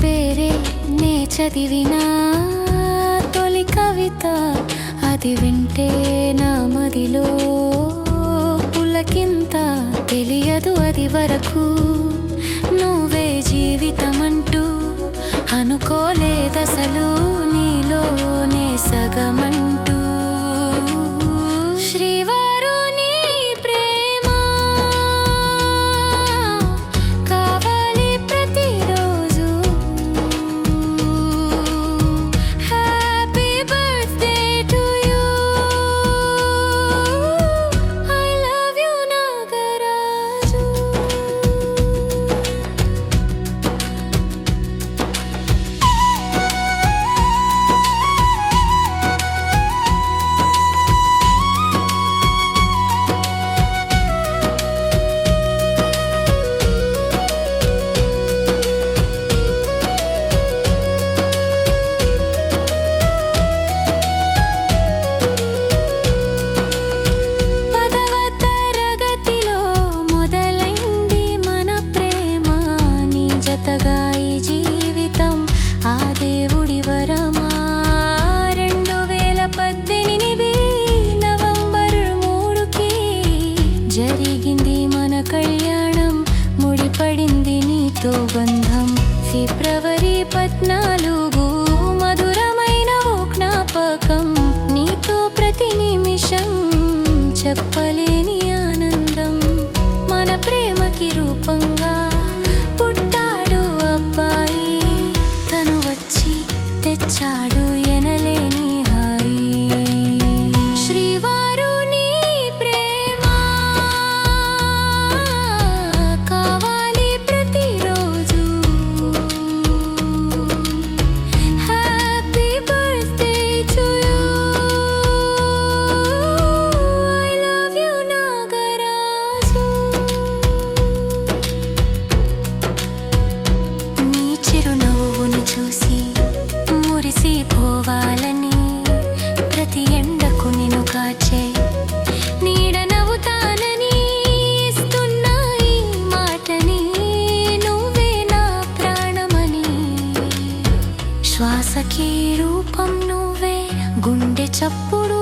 పేరే నే చదివిన తొలి కవిత, అది వింటే నా మదిలో పులకింత. తెలియదు అది వరకు నువ్వే జీవితమంటూ, అనుకోలేదసలు నీలోనే సగమంటూ. శ్రీవారు నీ ప్రేమ కావాలి ప్రతిరోజు. Happy birthday to you, I love you Nagaraju. ఈ జీవితం ఆ దేవుడి వరమా. 2018 నవంబర్ 3కి జరిగింది మన కళ్యాణం, ముడిపడింది నీతో బంధం. ఫిబ్రవరి 14 మధురమైన ఓ జ్ఞాపకం, నీతో ప్రతి నిమిషం చెప్పలేని ఆనందం. మన ప్రేమకి రూపంగా తెచ్చాడు ఎనలేని హాయి. శ్రీవారు నీ ప్రేమ కావాలి ప్రతిరోజు. Happy birthday to you, I love you Nagaraju. నీ చిరునవ్వును చూసి మురిసిపోవాలని, ప్రతి ఎండకు నిన్ను కాచే నీడ నవ్వుతానని ఇస్తున్నా ఈ మాటని. నువ్వే నా ప్రాణమని, శ్వాసకి రూపం నువ్వే, గుండె చప్పుడు